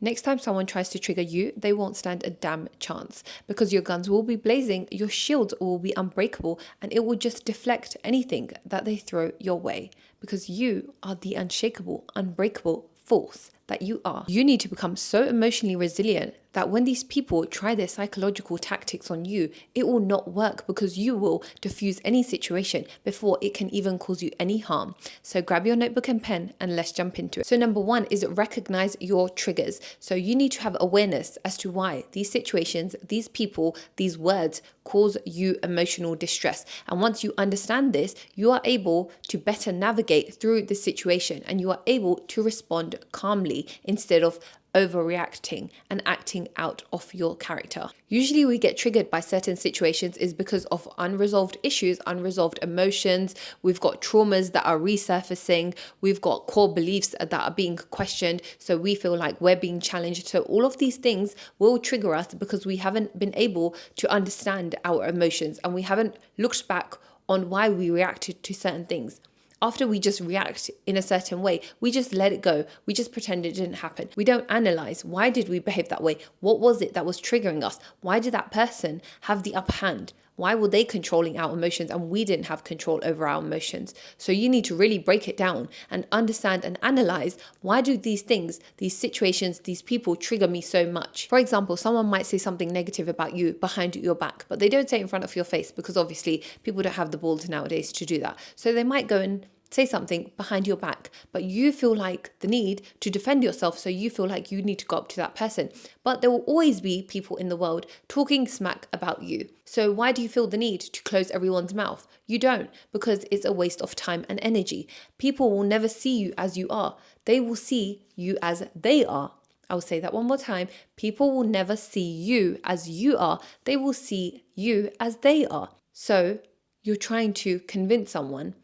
Next time someone tries to trigger you, they won't stand a damn chance because your guns will be blazing, your shields will be unbreakable, and it will just deflect anything that they throw your way because you are the unshakable, unbreakable force that you are. You need to become so emotionally resilient that when these people try their psychological tactics on you, it will not work because you will diffuse any situation before it can even cause you any harm. So grab your notebook and pen and let's jump into it. So number one is recognize your triggers. So you need to have awareness as to why these situations, these people, these words cause you emotional distress. And once you understand this, you are able to better navigate through the situation and you are able to respond calmly instead of overreacting and acting out of your character. Usually we get triggered by certain situations is because of unresolved issues, unresolved emotions. We've got traumas that are resurfacing. We've got core beliefs that are being questioned. So we feel like we're being challenged. So all of these things will trigger us because we haven't been able to understand our emotions and we haven't looked back on why we reacted to certain things. After we just react in a certain way, we just let it go. We just pretend it didn't happen. We don't analyze, why did we behave that way? What was it that was triggering us? Why did that person have the upper hand? Why were they controlling our emotions and we didn't have control over our emotions? So you need to really break it down and understand and analyze, why do these things, these situations, these people trigger me so much? For example, someone might say something negative about you behind your back, but they don't say it in front of your face because obviously people don't have the balls nowadays to do that. So they might go and say something behind your back, but you feel like the need to defend yourself, so you feel like you need to go up to that person. But there will always be people in the world talking smack about you. So why do you feel the need to close everyone's mouth? You don't, because it's a waste of time and energy. People will never see you as you are. They will see you as they are. I'll say that one more time. People will never see you as you are. They will see you as they are. So you're trying to convince someone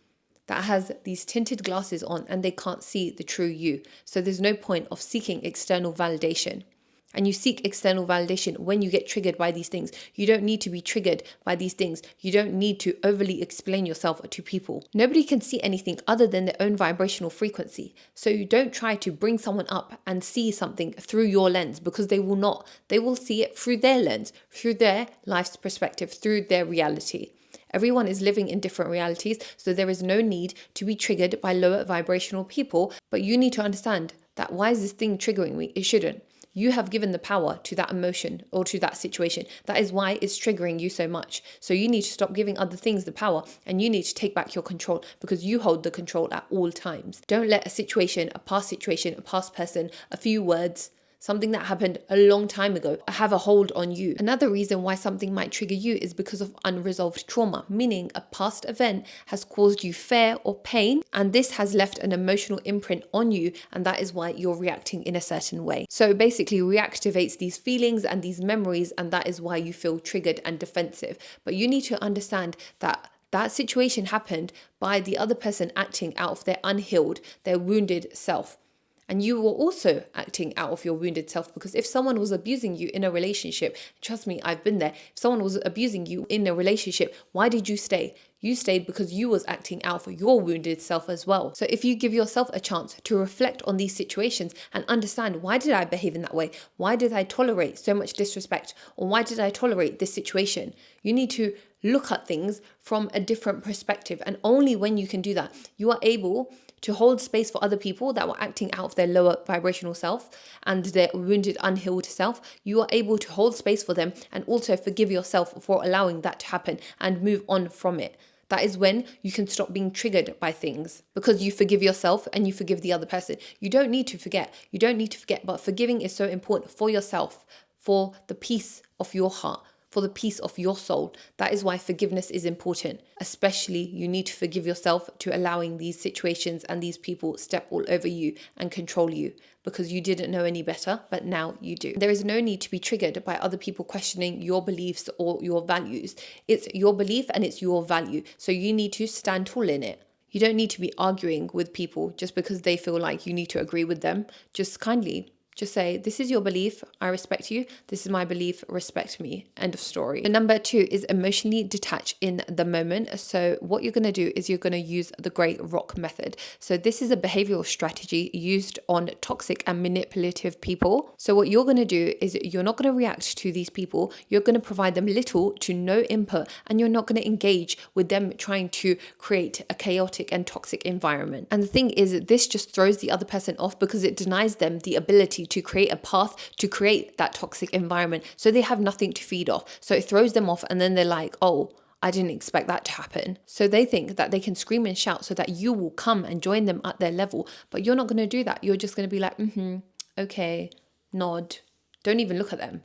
that has these tinted glasses on and they can't see the true you. So there's no point of seeking external validation. And you seek external validation when you get triggered by these things. You don't need to be triggered by these things. You don't need to overly explain yourself to people. Nobody can see anything other than their own vibrational frequency. So you don't try to bring someone up and see something through your lens because they will not. They will see it through their lens, through their life's perspective, through their reality. Everyone is living in different realities, so there is no need to be triggered by lower vibrational people, but you need to understand that why is this thing triggering me? It shouldn't. You have given the power to that emotion or to that situation. That is why it's triggering you so much. So you need to stop giving other things the power and you need to take back your control because you hold the control at all times. Don't let a situation, a past person, a few words, something that happened a long time ago, have a hold on you. Another reason why something might trigger you is because of unresolved trauma, meaning a past event has caused you fear or pain, and this has left an emotional imprint on you, and that is why you're reacting in a certain way. So basically reactivates these feelings and these memories, and that is why you feel triggered and defensive. But you need to understand that that situation happened by the other person acting out of their unhealed, their wounded self. And you were also acting out of your wounded self, because if someone was abusing you in a relationship, trust me, I've been there. If someone was abusing you in a relationship, why did you stay? You stayed because you was acting out for your wounded self as well. So if you give yourself a chance to reflect on these situations and understand, why did I behave in that way? Why did I tolerate so much disrespect? Or why did I tolerate this situation? You need to look at things from a different perspective. And only when you can do that, you are able to hold space for other people that were acting out of their lower vibrational self and their wounded, unhealed self. You are able to hold space for them and also forgive yourself for allowing that to happen and move on from it. That is when you can stop being triggered by things, because you forgive yourself and you forgive the other person. You don't need to forget. You don't need to forget, but forgiving is so important for yourself, for the peace of your heart, for the peace of your soul. That is why forgiveness is important. Especially you need to forgive yourself to allowing these situations and these people step all over you and control you, because you didn't know any better, but now you do. There is no need to be triggered by other people questioning your beliefs or your values. It's your belief and it's your value. So you need to stand tall in it. You don't need to be arguing with people just because they feel like you need to agree with them. Just kindly Just say, this is your belief, I respect you. This is my belief, respect me. End of story. And number 2 is emotionally detach in the moment. So what you're going to do is you're going to use the grey rock method. So this is a behavioral strategy used on toxic and manipulative people. So what you're going to do is you're not going to react to these people. You're going to provide them little to no input, and you're not going to engage with them trying to create a chaotic and toxic environment. And the thing is, this just throws the other person off because it denies them the ability to create a path to create that toxic environment. So they have nothing to feed off. So it throws them off, and then they're like, oh, I didn't expect that to happen. So they think that they can scream and shout so that you will come and join them at their level. But you're not going to do that. You're just going to be like, okay, nod. Don't even look at them.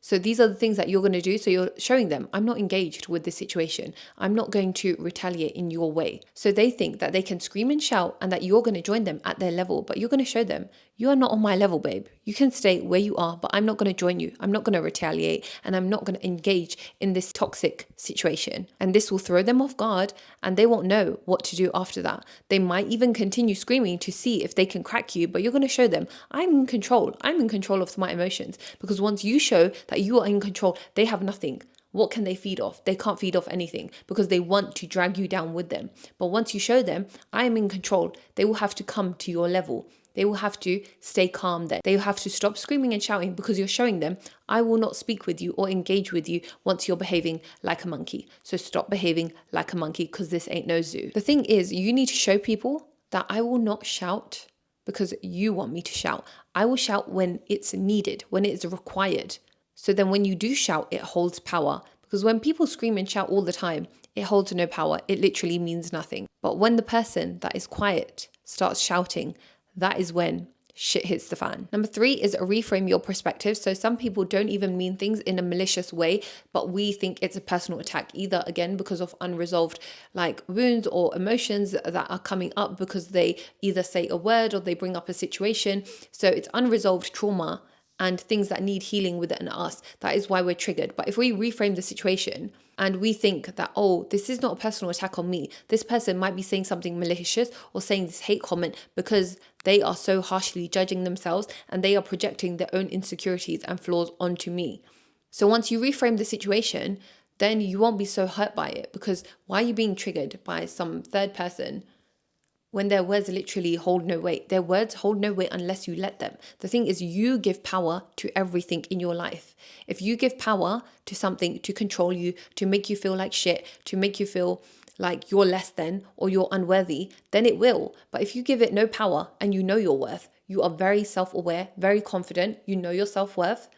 So these are the things that you're going to do. So you're showing them, I'm not engaged with this situation. I'm not going to retaliate in your way. So they think that they can scream and shout and that you're going to join them at their level, but you're going to show them, you are not on my level, babe. You can stay where you are, but I'm not going to join you. I'm not going to retaliate, and I'm not going to engage in this toxic situation. And this will throw them off guard, and they won't know what to do after that. They might even continue screaming to see if they can crack you, but you're going to show them, I'm in control. I'm in control of my emotions. Because once you show that you are in control, they have nothing. What can they feed off? They can't feed off anything because they want to drag you down with them. But once you show them, I am in control, they will have to come to your level. They will have to stay calm then. They will have to stop screaming and shouting because you're showing them, I will not speak with you or engage with you once you're behaving like a monkey. So stop behaving like a monkey because this ain't no zoo. The thing is, you need to show people that I will not shout because you want me to shout. I will shout when it's needed, when it's required. So then when you do shout, it holds power. Because when people scream and shout all the time, it holds no power. It literally means nothing. But when the person that is quiet starts shouting, that is when shit hits the fan. Number 3 is reframe your perspective. So some people don't even mean things in a malicious way, but we think it's a personal attack, either again because of unresolved like wounds or emotions that are coming up because they either say a word or they bring up a situation. So it's unresolved trauma and things that need healing within us. That is why we're triggered. But if we reframe the situation and we think that, oh, this is not a personal attack on me. This person might be saying something malicious or saying this hate comment because they are so harshly judging themselves and they are projecting their own insecurities and flaws onto me. So once you reframe the situation, then you won't be so hurt by it, because why are you being triggered by some third person when their words literally hold no weight? Their words hold no weight unless you let them. The thing is, you give power to everything in your life. If you give power to something to control you, to make you feel like shit, to make you feel like you're less than or you're unworthy, then it will. But if you give it no power and you know your worth, you are very self-aware, very confident, you know your self-worth,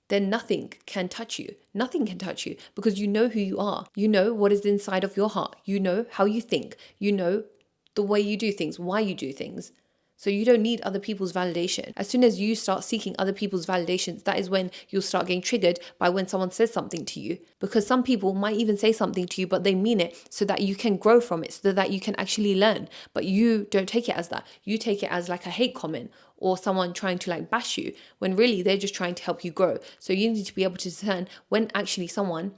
then nothing can touch you. Nothing can touch you because you know who you are. You know what is inside of your heart. You know how you think. You know the way you do things, why you do things. So you don't need other people's validation. As soon as you start seeking other people's validations, that is when you'll start getting triggered by when someone says something to you. Because some people might even say something to you, but they mean it so that you can grow from it, so that you can actually learn. But you don't take it as that. You take it as like a hate comment or someone trying to like bash you, when really they're just trying to help you grow. So you need to be able to discern when actually someone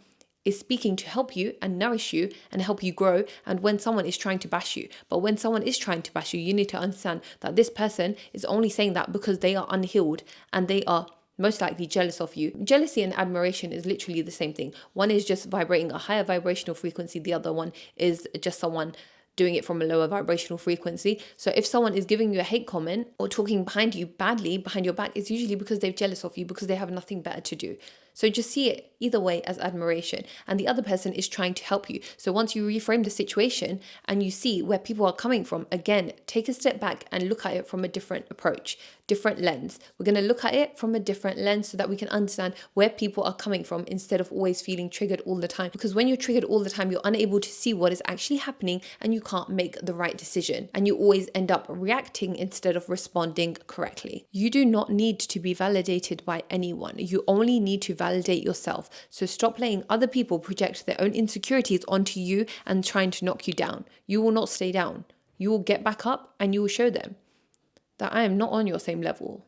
is speaking to help you and nourish you and help you grow, and when someone is trying to bash you. But when someone is trying to bash you, you need to understand that this person is only saying that because they are unhealed and they are most likely jealous of you. Jealousy and admiration is literally the same thing. One is just vibrating a higher vibrational frequency. The other one is just someone doing it from a lower vibrational frequency. So if someone is giving you a hate comment or talking behind you badly, behind your back, it's usually because they're jealous of you, because they have nothing better to do. So just see it either way as admiration, and the other person is trying to help you. So once you reframe the situation and you see where people are coming from, again, take a step back and look at it from a different approach, different lens. We're going to look at it from a different lens so that we can understand where people are coming from instead of always feeling triggered all the time. Because when you're triggered all the time, you're unable to see what is actually happening and you can't make the right decision. And you always end up reacting instead of responding correctly. You do not need to be validated by anyone. You only need to validate yourself. So stop letting other people project their own insecurities onto you and trying to knock you down. You will not stay down. You will get back up and you will show them that I am not on your same level.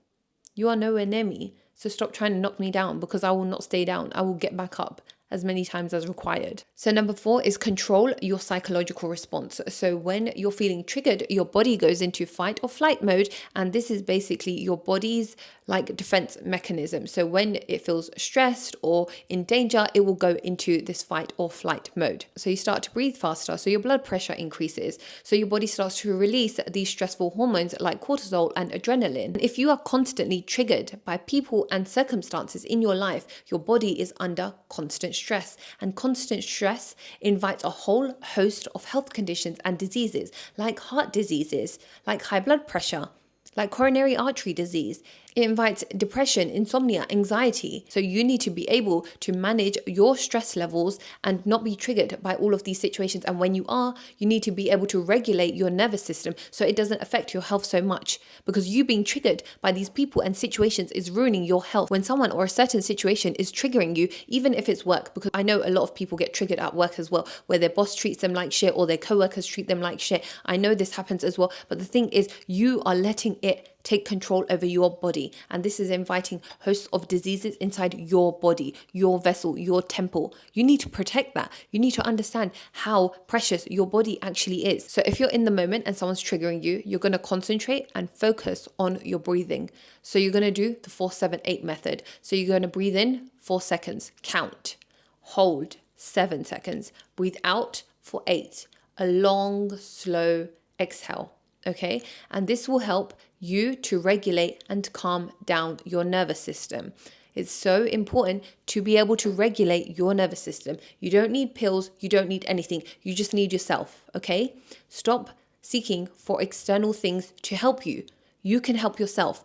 You are nowhere near me. So stop trying to knock me down, because I will not stay down. I will get back up as many times as required. So number 4 is control your psychological response. So when you're feeling triggered, your body goes into fight or flight mode, and this is basically your body's like defense mechanism. So when it feels stressed or in danger, it will go into this fight or flight mode. So you start to breathe faster, so your blood pressure increases. So your body starts to release these stressful hormones like cortisol and adrenaline. If you are constantly triggered by people and circumstances in your life, your body is under constant stress. And constant stress invites a whole host of health conditions and diseases, like heart diseases, like high blood pressure, like coronary artery disease. It invites depression, insomnia, anxiety. So you need to be able to manage your stress levels and not be triggered by all of these situations. And when you are, you need to be able to regulate your nervous system so it doesn't affect your health so much, because you being triggered by these people and situations is ruining your health. When someone or a certain situation is triggering you, even if it's work, because I know a lot of people get triggered at work as well, where their boss treats them like shit or their coworkers treat them like shit. I know this happens as well. But the thing is, you are letting it take control over your body, and this is inviting hosts of diseases inside your body, your vessel, your temple. You need to protect that. You need to understand how precious your body actually is. So if you're in the moment and someone's triggering you, you're going to concentrate and focus on your breathing. So you're going to do the 4-7-8 method. So you're going to breathe in 4 seconds, count, hold 7 seconds, breathe out for 8, a long slow exhale. Okay, and this will help you to regulate and calm down your nervous system. It's so important to be able to regulate your nervous system. You don't need pills, you don't need anything, you just need yourself. Okay, stop seeking for external things to help you. You can help yourself.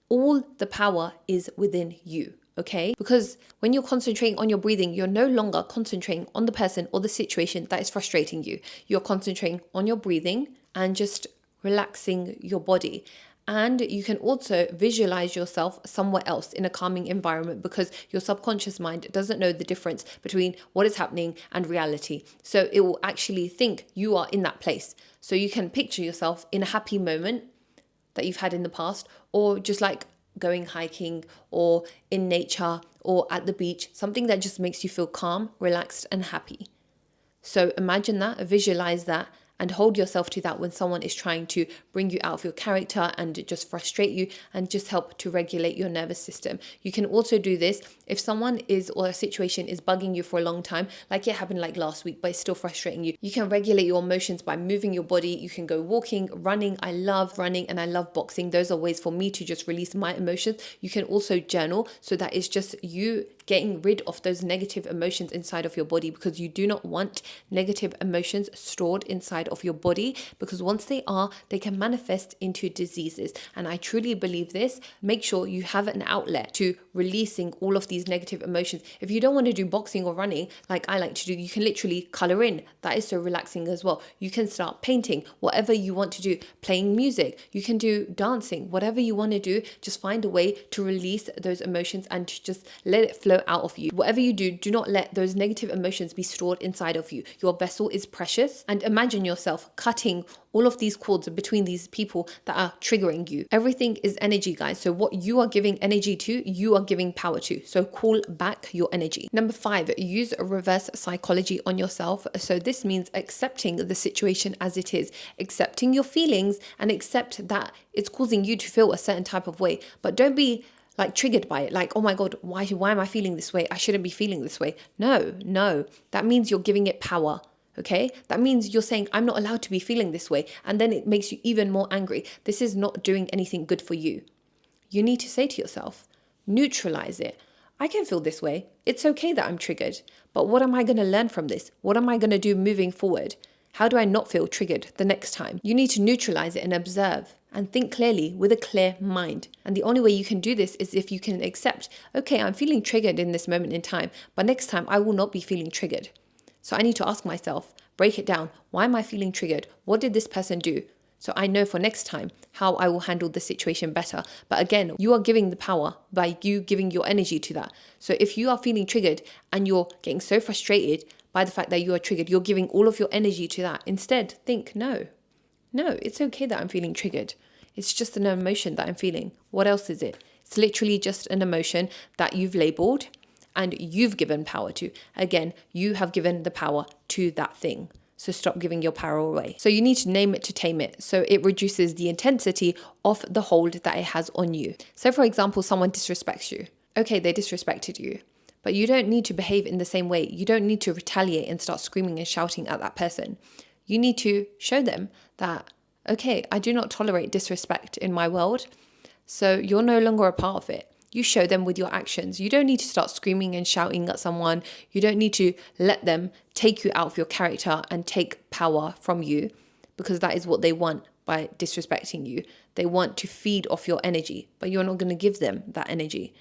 All the power is within you. Okay, because when you're concentrating on your breathing, you're no longer concentrating on the person or the situation that is frustrating you. You're concentrating on your breathing and just relaxing your body. And you can also visualize yourself somewhere else in a calming environment, because your subconscious mind doesn't know the difference between what is happening and reality. So it will actually think you are in that place. So you can picture yourself in a happy moment that you've had in the past, or just like going hiking or in nature or at the beach, something that just makes you feel calm, relaxed, and happy. So imagine that, visualize that, and hold yourself to that when someone is trying to bring you out of your character and just frustrate you, and just help to regulate your nervous system. You can also do this if someone is, or a situation is bugging you for a long time, like it happened like last week, but it's still frustrating you. You can regulate your emotions by moving your body. You can go walking, running. I love running and I love boxing. Those are ways for me to just release my emotions. You can also journal, so that it's just you getting rid of those negative emotions inside of your body, because you do not want negative emotions stored inside of your body, because once they are, they can manifest into diseases. And I truly believe this. Make sure you have an outlet to releasing all of these negative emotions. If you don't want to do boxing or running like I like to do, you can literally color in. That is so relaxing as well. You can start painting, whatever you want to do, playing music. You can do dancing, whatever you want to do. Just find a way to release those emotions and to just let it flow out of you. Whatever you do, do not let those negative emotions be stored inside of you. Your vessel is precious, and imagine yourself cutting all of these cords between these people that are triggering you. Everything is energy, guys. So what you are giving energy to, you are giving power to. So call back your energy. Number 5, use reverse psychology on yourself. So this means accepting the situation as it is, accepting your feelings, and accept that it's causing you to feel a certain type of way. But don't be like triggered by it, like, oh my God, why am I feeling this way? I shouldn't be feeling this way. No, that means you're giving it power. Okay, that means you're saying, I'm not allowed to be feeling this way. And then it makes you even more angry. This is not doing anything good for you. You need to say to yourself, neutralize it. I can feel this way. It's okay that I'm triggered. But what am I going to learn from this? What am I going to do moving forward? How do I not feel triggered the next time? You need to neutralize it and observe and think clearly with a clear mind. And the only way you can do this is if you can accept, okay, I'm feeling triggered in this moment in time, but next time I will not be feeling triggered. So I need to ask myself, break it down. Why am I feeling triggered? What did this person do? So I know for next time how I will handle the situation better. But again, you are giving the power by you giving your energy to that. So if you are feeling triggered and you're getting so frustrated by the fact that you are triggered, you're giving all of your energy to that. Instead, think, no, it's okay that I'm feeling triggered. It's just an emotion that I'm feeling. What else is it? It's literally just an emotion that you've labeled, and you've given power to. Again, you have given the power to that thing. So stop giving your power away. So you need to name it to tame it. So it reduces the intensity of the hold that it has on you. So for example, someone disrespects you. Okay, they disrespected you, but you don't need to behave in the same way. You don't need to retaliate and start screaming and shouting at that person. You need to show them that, okay, I do not tolerate disrespect in my world. So you're no longer a part of it. You show them with your actions. You don't need to start screaming and shouting at someone. You don't need to let them take you out of your character and take power from you, because that is what they want by disrespecting you. They want to feed off your energy, but you're not going to give them that energy.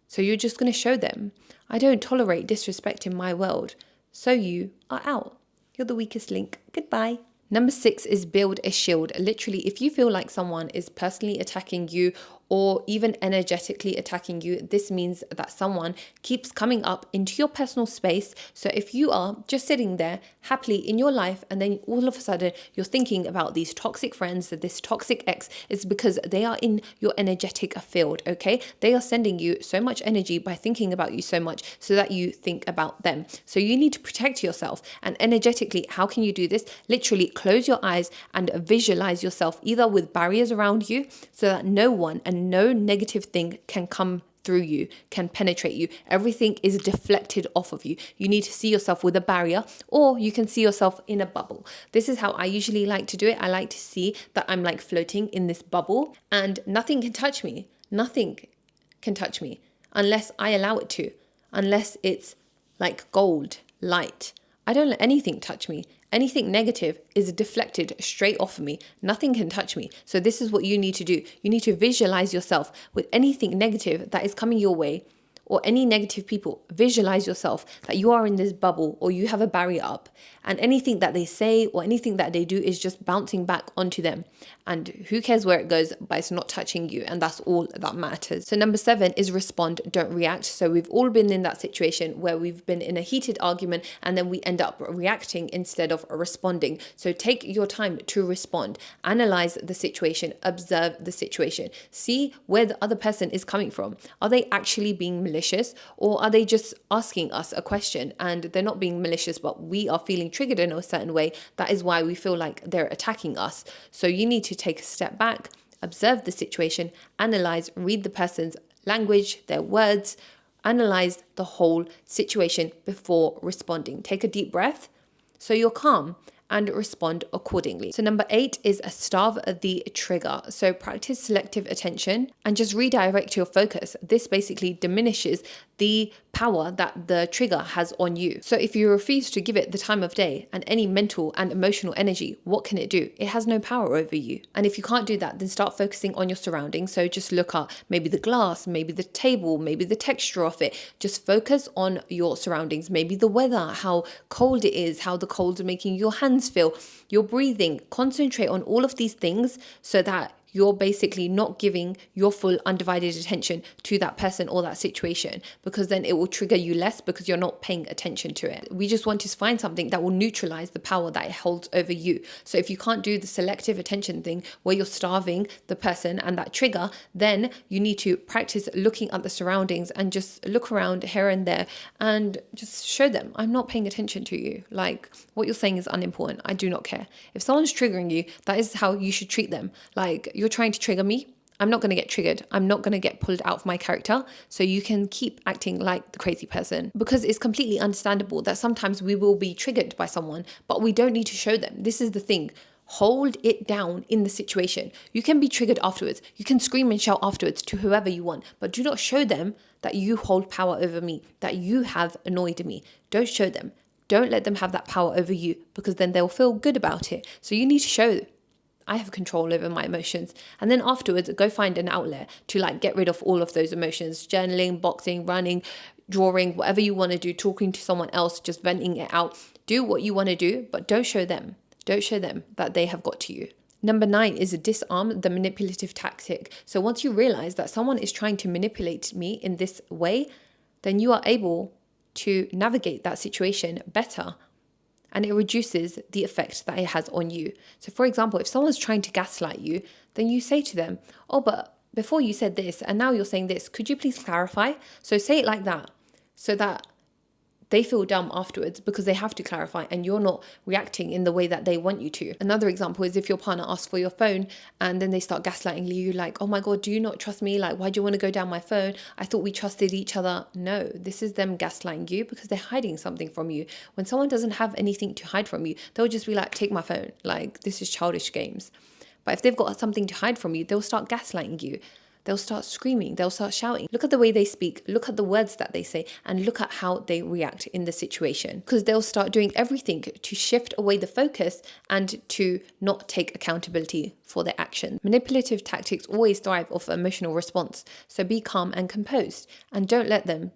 So you're just going to show them, I don't tolerate disrespect in my world. So you are out. You're the weakest link. Goodbye. Number 6 is build a shield. Literally, if you feel like someone is personally attacking you or even energetically attacking you, this means that someone keeps coming up into your personal space. So if you are just sitting there happily in your life and then all of a sudden you're thinking about these toxic friends, this toxic ex, it's because they are in your energetic field, okay? They are sending you so much energy by thinking about you so much so that you think about them. So you need to protect yourself. And energetically, how can you do this? Literally close your eyes and visualize yourself either with barriers around you so that no one and no negative thing can come through you, can penetrate you. Everything is deflected off of you. You need to see yourself with a barrier, or you can see yourself in a bubble. This is how I usually like to do it. I like to see that I'm like floating in this bubble and nothing can touch me. Nothing can touch me unless I allow it to, unless it's like gold, light. I don't let anything touch me. Anything negative is deflected straight off of me. Nothing can touch me. So this is what you need to do. You need to visualize yourself with anything negative that is coming your way, or any negative people. Visualize yourself that you are in this bubble or you have a barrier up, and anything that they say or anything that they do is just bouncing back onto them. And who cares where it goes, but it's not touching you, and that's all that matters. So number 7 is respond, don't react. So we've all been in that situation where we've been in a heated argument and then we end up reacting instead of responding. So take your time to respond, analyze the situation, observe the situation, see where the other person is coming from. Are they actually being malicious, or are they just asking us a question and they're not being malicious, but we are feeling triggered in a certain way? That is why we feel like they're attacking us. So you need to take a step back, observe the situation, analyze, read the person's language, their words, analyze the whole situation before responding. Take a deep breath so you're calm and respond accordingly. So number 8 is starve the trigger. So practice selective attention and just redirect your focus. This basically diminishes the power that the trigger has on you. So if you refuse to give it the time of day and any mental and emotional energy, what can it do? It has no power over you. And if you can't do that, then start focusing on your surroundings. So just look at maybe the glass, maybe the table, maybe the texture of it. Just focus on your surroundings, maybe the weather, how cold it is, how the cold's making your hands feel, your breathing. Concentrate on all of these things so that you're basically not giving your full undivided attention to that person or that situation, because then it will trigger you less because you're not paying attention to it. We just want to find something that will neutralize the power that it holds over you. So if you can't do the selective attention thing where you're starving the person and that trigger, then you need to practice looking at the surroundings and just look around here and there and just show them, I'm not paying attention to you. Like, what you're saying is unimportant. I do not care. If someone's triggering you, that is how you should treat them. Like, you're trying to trigger me, I'm not going to get triggered. I'm not going to get pulled out of my character. So you can keep acting like the crazy person, because it's completely understandable that sometimes we will be triggered by someone, but we don't need to show them. This is the thing. Hold it down in the situation. You can be triggered afterwards. You can scream and shout afterwards to whoever you want, but do not show them that you hold power over me, that you have annoyed me. Don't show them. Don't let them have that power over you, because then they'll feel good about it. So you need to show I have control over my emotions. And then afterwards, go find an outlet to like get rid of all of those emotions. Journaling, boxing, running, drawing, whatever you want to do, talking to someone else, just venting it out. Do what you want to do, but don't show them. Don't show them that they have got to you. Number 9 is disarm the manipulative tactic. So once you realize that someone is trying to manipulate me in this way, then you are able to navigate that situation better. And it reduces the effect that it has on you. So for example, if someone's trying to gaslight you, then you say to them, oh, but before you said this and now you're saying this, could you please clarify? So say it like that. so that they feel dumb afterwards because they have to clarify and you're not reacting in the way that they want you to. Another example is if your partner asks for your phone and then they start gaslighting you, like, oh my God, do you not trust me? Like, why do you want to go down my phone? I thought we trusted each other. No, this is them gaslighting you because they're hiding something from you. When someone doesn't have anything to hide from you, they'll just be like, take my phone. Like, this is childish games. But if they've got something to hide from you, they'll start gaslighting you. They'll start screaming, they'll start shouting. Look at the way they speak, look at the words that they say, and look at how they react in the situation. Because they'll start doing everything to shift away the focus and to not take accountability for their actions. Manipulative tactics always thrive off emotional response. So be calm and composed, and don't let them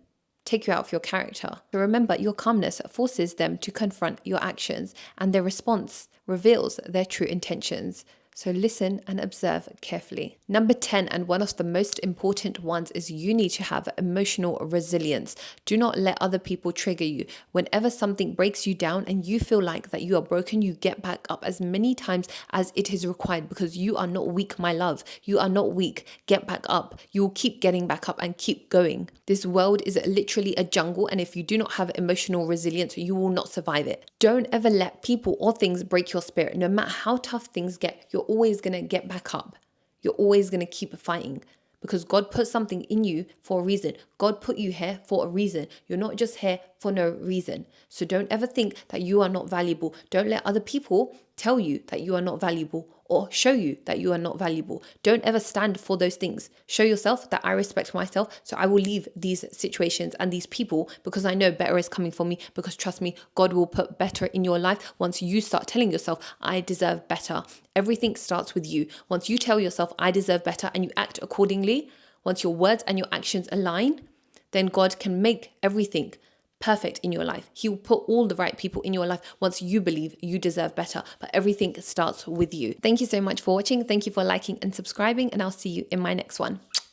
take you out of your character. So remember, your calmness forces them to confront your actions, and their response reveals their true intentions. So listen and observe carefully. Number 10, and one of the most important ones, is you need to have emotional resilience. Do not let other people trigger you. Whenever something breaks you down and you feel like that you are broken, you get back up as many times as it is required, because you are not weak, my love. You are not weak. Get back up. You will keep getting back up and keep going. This world is literally a jungle, and if you do not have emotional resilience, you will not survive it. Don't ever let people or things break your spirit. No matter how tough things get, you're always going to get back up. You're always going to keep fighting, because God put something in you for a reason. God put you here for a reason. You're not just here for no reason. So don't ever think that you are not valuable. Don't let other people tell you that you are not valuable or show you that you are not valuable. Don't ever stand for those things. Show yourself that I respect myself, so I will leave these situations and these people because I know better is coming for me, because trust me, God will put better in your life once you start telling yourself, I deserve better. Everything starts with you. Once you tell yourself, I deserve better, and you act accordingly, once your words and your actions align, then God can make everything perfect in your life. He will put all the right people in your life once you believe you deserve better. But everything starts with you. Thank you so much for watching. Thank you for liking and subscribing, and I'll see you in my next one.